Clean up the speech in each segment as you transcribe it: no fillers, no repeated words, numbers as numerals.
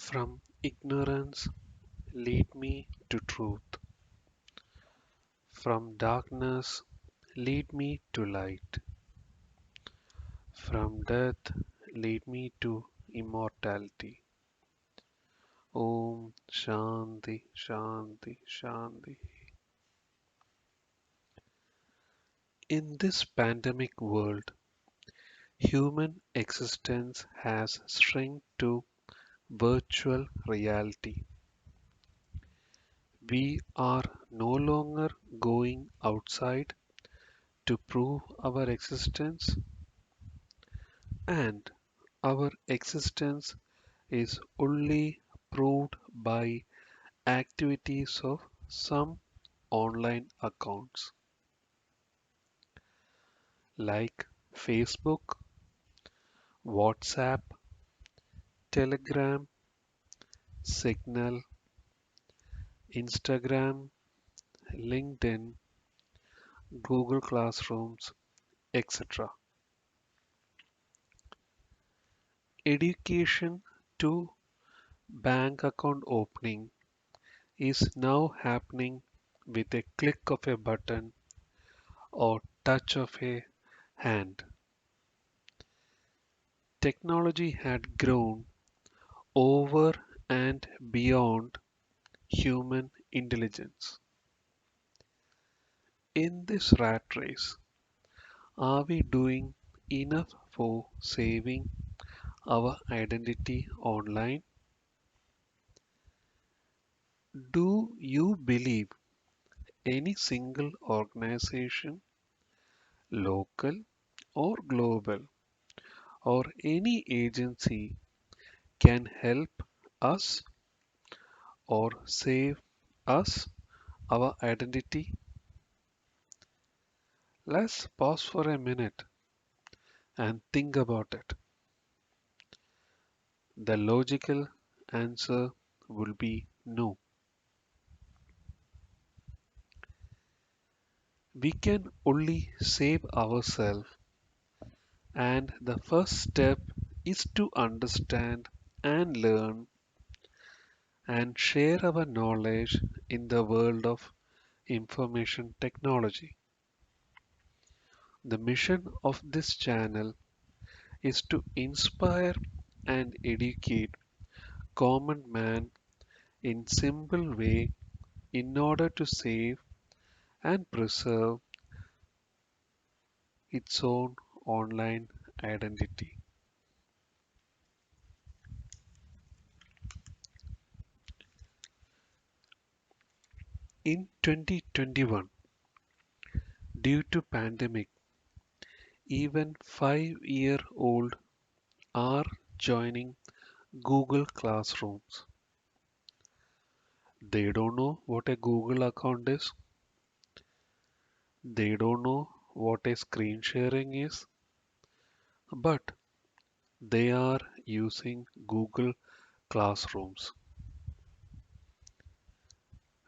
From ignorance lead me to truth. From darkness lead me to light. From death lead me to immortality. Om Shanti Shanti Shanti. In this pandemic world, human existence has shrunk to virtual reality. We are no longer going outside to prove our existence, and our existence is only proved by activities of some online accounts like Facebook, WhatsApp, Telegram, Signal, Instagram, LinkedIn, Google Classrooms, etc. Education to bank account opening is now happening with a click of a button or touch of a hand. Technology had grown over and beyond human intelligence. In this rat race, are we doing enough for saving our identity online? Do you believe any single organization, local or global, or any agency can help us or save us our identity? Let's pause for a minute and think about it. The logical answer will be no. We can only save ourselves, and the first step is to understand and learn and share our knowledge in the world of information technology. The mission of this channel is to inspire and educate common man in simple way in order to save and preserve its own online identity. In 2021, due to pandemic, even 5-year-old are joining Google Classrooms. They don't know what a Google account is. They don't know what a screen sharing is, but they are using Google Classrooms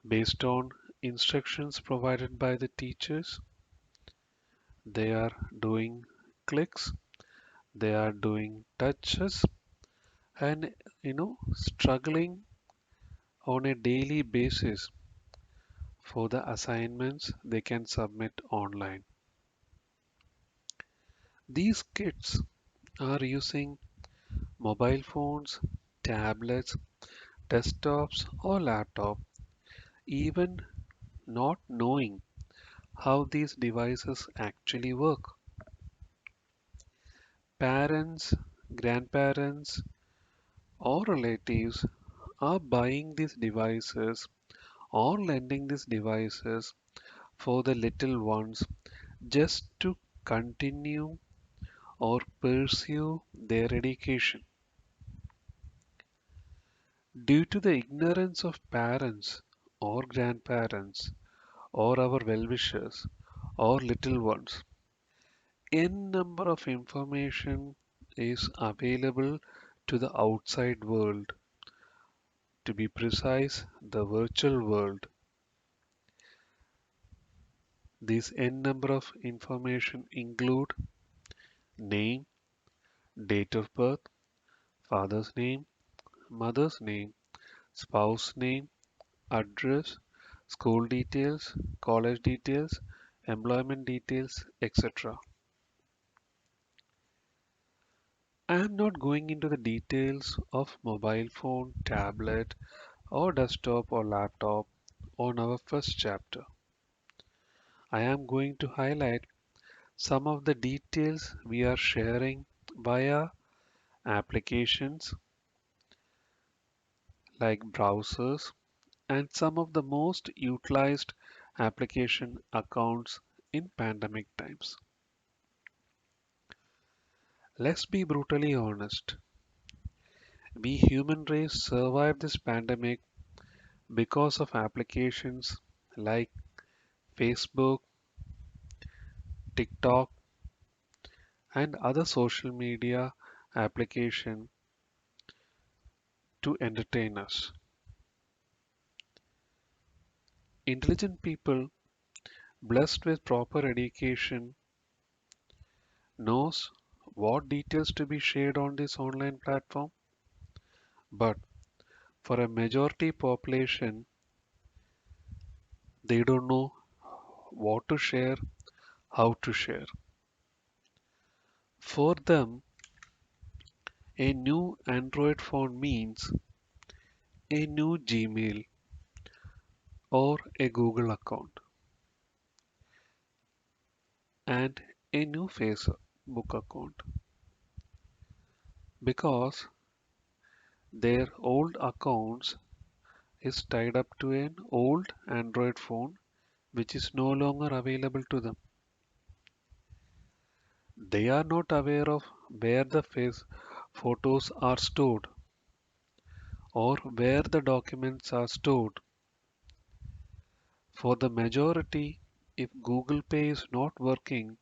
based on instructions provided by the teachers. They are doing clicks, they are doing touches, and struggling on a daily basis for the assignments they can submit online. These kids are using mobile phones, tablets, desktops, or laptop, even not knowing how these devices actually work. Parents, grandparents, or relatives are buying these devices or lending these devices for the little ones just to continue or pursue their education. Due to the ignorance of parents or grandparents or our well-wishers or little ones, n number of information is available to the outside world. To be precise, the virtual world. These n number of information include name, date of birth, father's name, mother's name, spouse name, address, school details, college details, employment details, etc. I am not going into the details of mobile phone, tablet, or desktop or laptop on our first chapter. I am going to highlight some of the details we are sharing via applications like browsers and some of the most utilized application accounts in pandemic times. Let's be brutally honest. We human race survived this pandemic because of applications like Facebook, TikTok, and other social media application to entertain us. Intelligent people blessed with proper education knows what details to be shared on this online platform, but for a majority population, they don't know what to share, how to share. For them, a new Android phone means a new Gmail or a Google account and a new Facebook account because their old accounts is tied up to an old Android phone which is no longer available to them. They are not aware of where the face photos are stored or where the documents are stored. For the majority, if Google Pay is not working,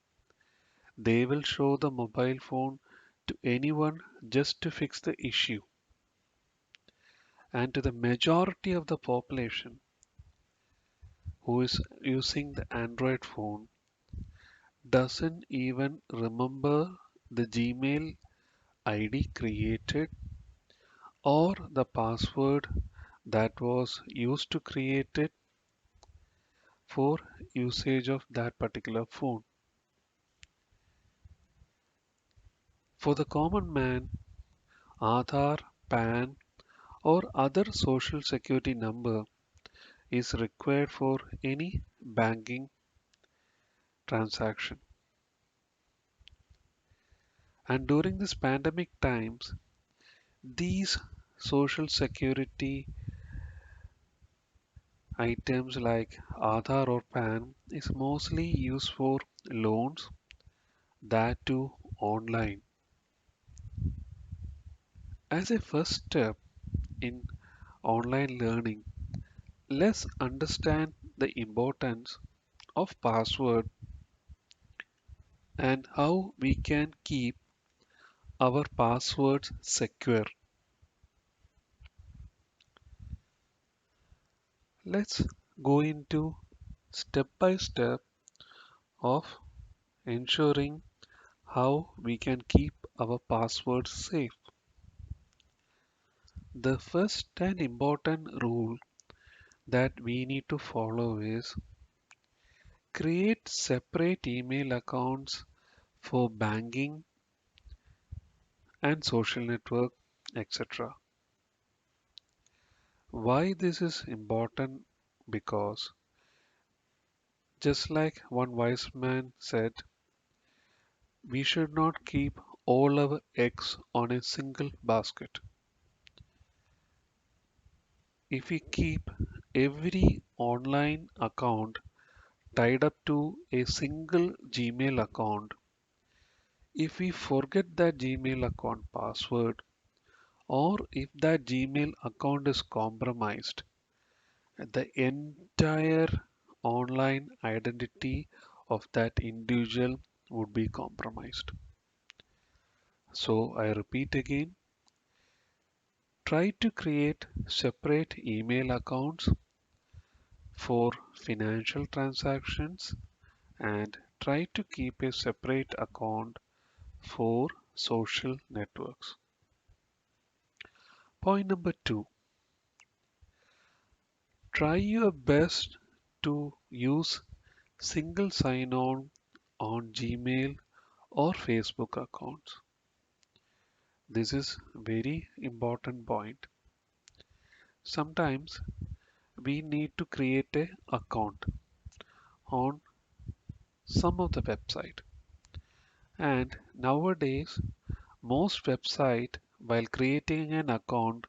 they will show the mobile phone to anyone just to fix the issue. And to the majority of the population who is using the Android phone doesn't even remember the Gmail ID created or the password that was used to create it for usage of that particular phone. For the common man, Aadhaar, PAN, or other social security number is required for any banking transaction. And during this pandemic times, these social security items like Aadhaar or PAN is mostly used for loans, that too online. As a first step in online learning, let's understand the importance of password and how we can keep our passwords secure. Let's go into step by step of ensuring how we can keep our passwords safe. The first and important rule that we need to follow is create separate email accounts for banking and social network, etc. Why this is important? Because just like one wise man said, we should not keep all our eggs on a single basket. If we keep every online account tied up to a single Gmail account, if we forget that Gmail account password or if that Gmail account is compromised, the entire online identity of that individual would be compromised. So I repeat again, try to create separate email accounts for financial transactions and try to keep a separate account for social networks. Point number two, try your best to use single sign on Gmail or Facebook accounts. This is very important point. Sometimes we need to create a account on some of the website, and nowadays most website while creating an account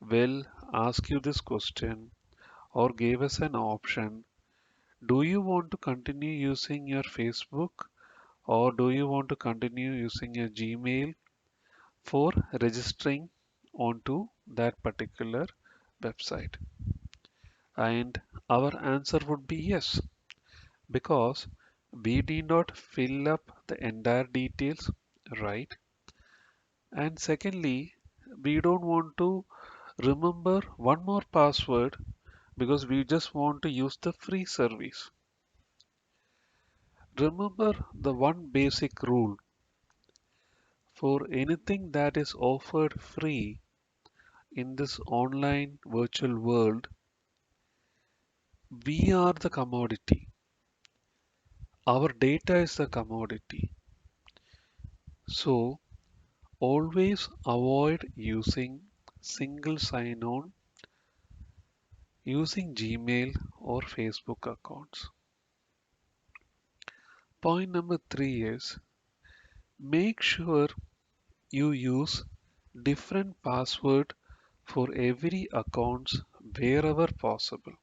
will ask you this question or give us an option. Do you want to continue using your Facebook or do you want to continue using your Gmail for registering onto that particular website? And our answer would be yes, because we did not fill up the entire details, right? And secondly, we don't want to remember one more password because we just want to use the free service. Remember the one basic rule: for anything that is offered free in this online virtual world, we are the commodity. Our data is the commodity. So always avoid using single sign-on using Gmail or Facebook accounts. Point number three is make sure you use different password for every accounts wherever possible.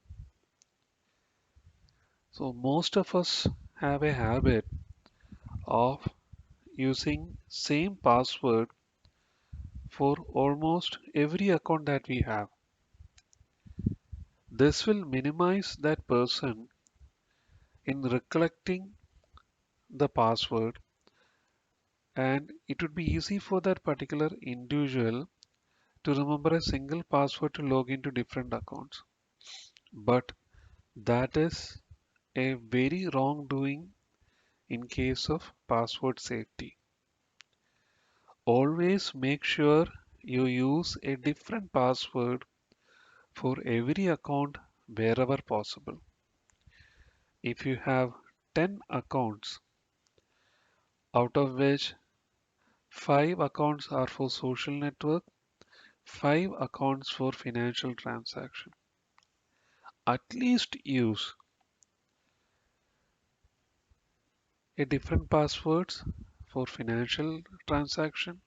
So most of us have a habit of using same password for almost every account that we have. This will minimize that person in recollecting the password, and it would be easy for that particular individual to remember a single password to log into different accounts. But that is a very wrongdoing in case of password safety. Always make sure you use a different password for every account wherever possible. If you have 10 accounts, out of which 5 accounts are for social network, 5 accounts for financial transaction, at least use a different passwords for financial transaction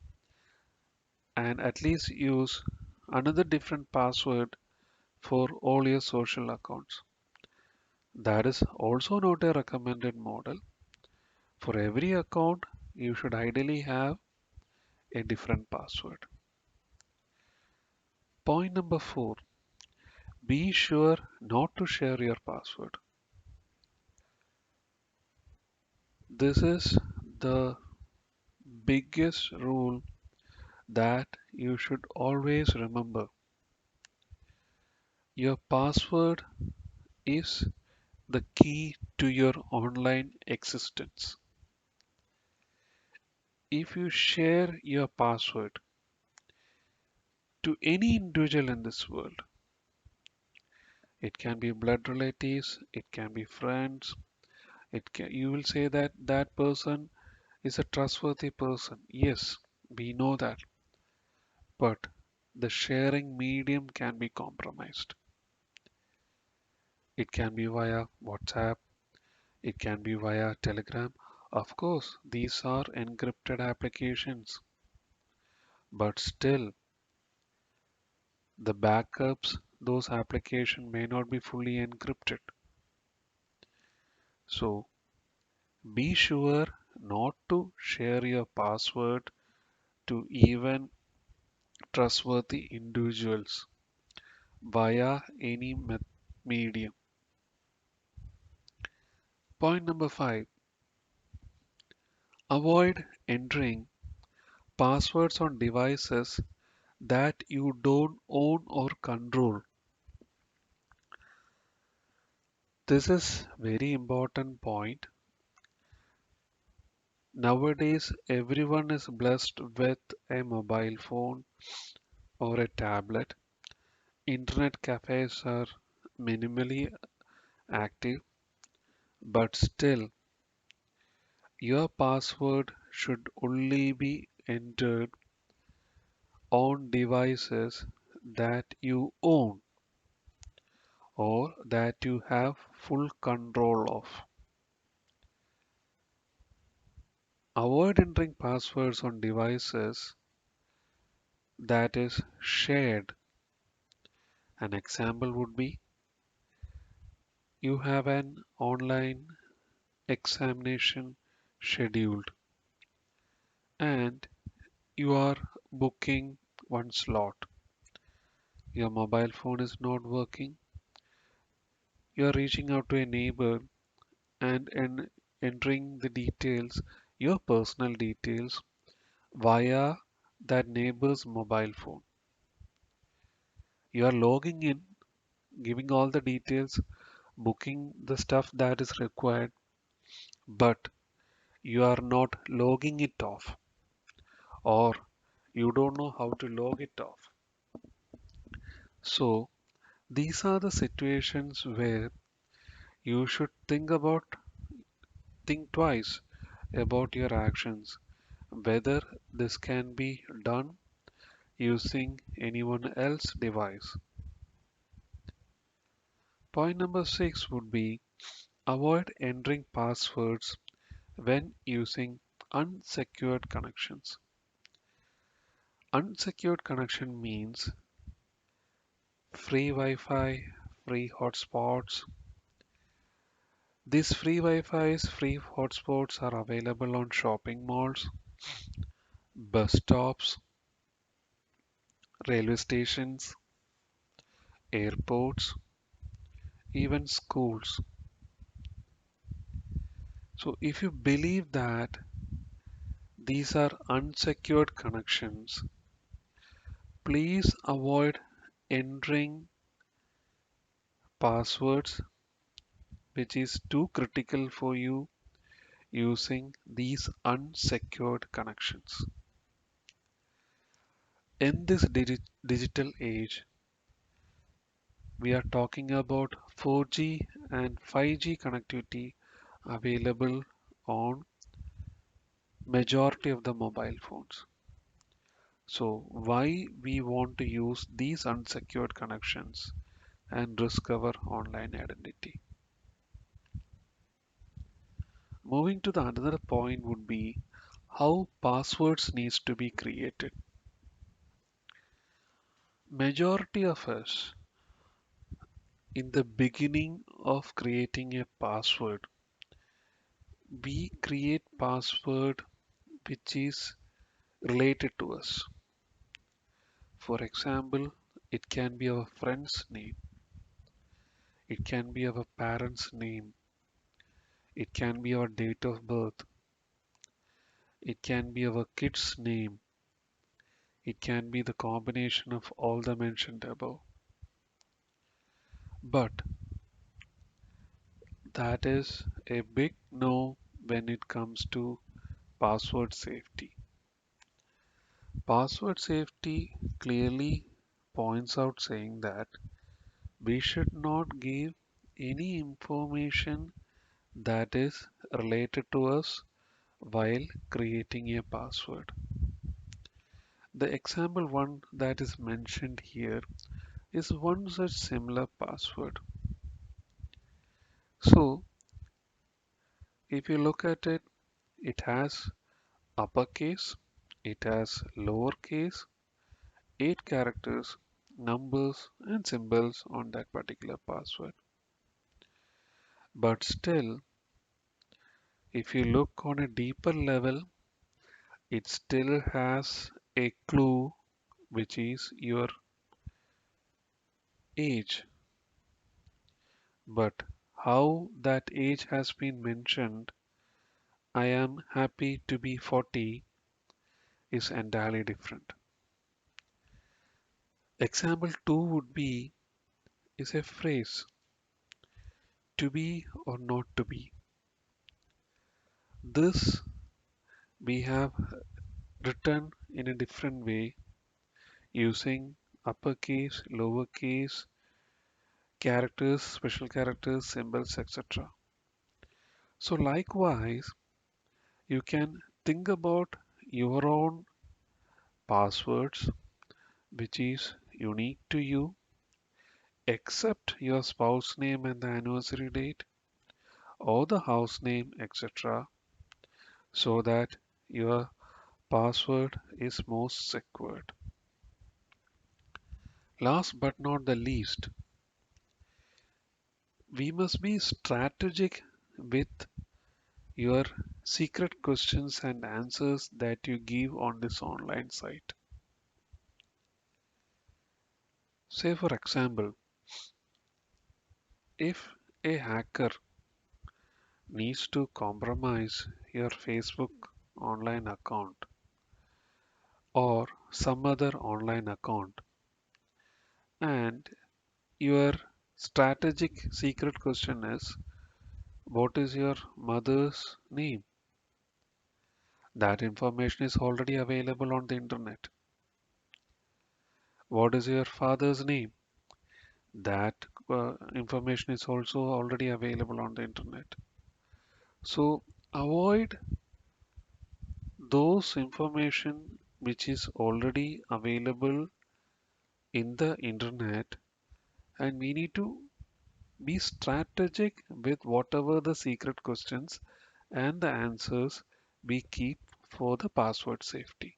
and at least use another different password for all your social accounts. That is also not a recommended model. For every account, you should ideally have a different password. Point number four, be sure not to share your password. This is the biggest rule that you should always remember. Your password is the key to your online existence. If you share your password to any individual in this world, it can be blood relatives, it can be friends, you will say that that person is a trustworthy person. Yes, we know that, but the sharing medium can be compromised. It can be via WhatsApp, it can be via Telegram. Of course, these are encrypted applications, but still, the backups, those applications may not be fully encrypted. So be sure not to share your password to even trustworthy individuals via any medium. Point number five, avoid entering passwords on devices that you don't own or control. This is very important point. Nowadays, everyone is blessed with a mobile phone or a tablet. Internet cafes are minimally active, but still, your password should only be entered on devices that you own or that you have full control of. Avoid entering passwords on devices that is shared. An example would be you have an online examination scheduled and you are booking one slot. Your mobile phone is not working. You are reaching out to a neighbor and entering the details, your personal details, via that neighbor's mobile phone. You are logging in, giving all the details, booking the stuff that is required, but you are not logging it off, or you don't know how to log it off. So, these are the situations where you should think twice about your actions, whether this can be done using anyone else's device. Point number 6 would be avoid entering passwords when using unsecured connections. Unsecured connection means free Wi-Fi, free hotspots. These free Wi-Fi's, free hotspots are available on shopping malls, bus stops, railway stations, airports, even schools. So if you believe that these are unsecured connections, please avoid entering passwords which is too critical for you using these unsecured connections. In this digital age, we are talking about 4G and 5G connectivity available on majority of the mobile phones. So why we want to use these unsecured connections and risk our online identity? Moving to the another point would be how passwords needs to be created. Majority of us in the beginning of creating a password, we create password which is related to us. For example, it can be our friend's name, it can be our parents' name, it can be our date of birth, it can be our kid's name, it can be the combination of all the mentioned above. But that is a big no when it comes to password safety. Password safety clearly points out saying that we should not give any information that is related to us while creating a password. The example one that is mentioned here is one such similar password. So if you look at it, it has uppercase, it has lowercase, 8 characters, numbers and symbols on that particular password. But still, if you look on a deeper level, it still has a clue which is your age. But how that age has been mentioned, I am happy to be 40, is entirely different. Example 2 would be is a phrase to be or not to be. This we have written in a different way using uppercase, lowercase, characters, special characters, symbols, etc. So likewise, you can think about your own passwords, which is unique to you, except your spouse name and the anniversary date, or the house name, etc., so that your password is most secured. Last but not the least, we must be strategic with your secret questions and answers that you give on this online site. Say, for example, if a hacker needs to compromise your Facebook online account or some other online account, and your strategic secret question is, what is your mother's name? That information is already available on the internet. What is your father's name? That information is also already available on the internet. So avoid those information which is already available in the internet, and we need to be strategic with whatever the secret questions and the answers we keep for the password safety.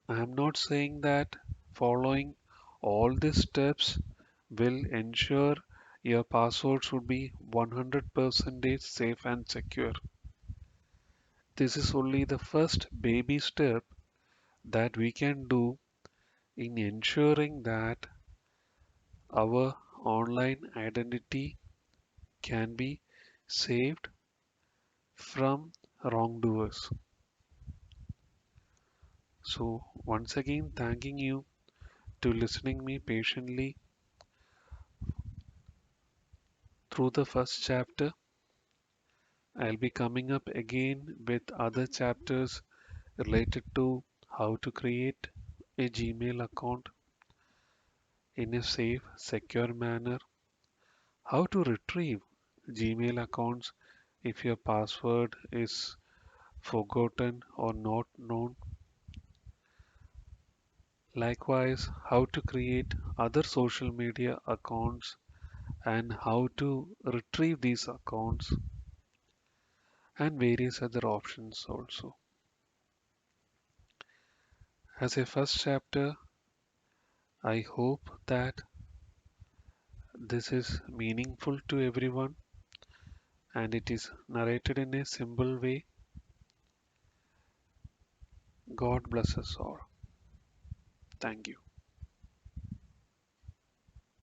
I am not saying that following all these steps will ensure your password should be 100% safe and secure. This is only the first baby step that we can do in ensuring that our online identity can be saved from wrongdoers. So once again, thanking you to listening me patiently through the first chapter. I'll be coming up again with other chapters related to how to create a Gmail account in a safe, secure manner, how to retrieve Gmail accounts if your password is forgotten or not known. Likewise, how to create other social media accounts and how to retrieve these accounts, and various other options also. As a first chapter, I hope that this is meaningful to everyone and it is narrated in a simple way. God bless us all. Thank you.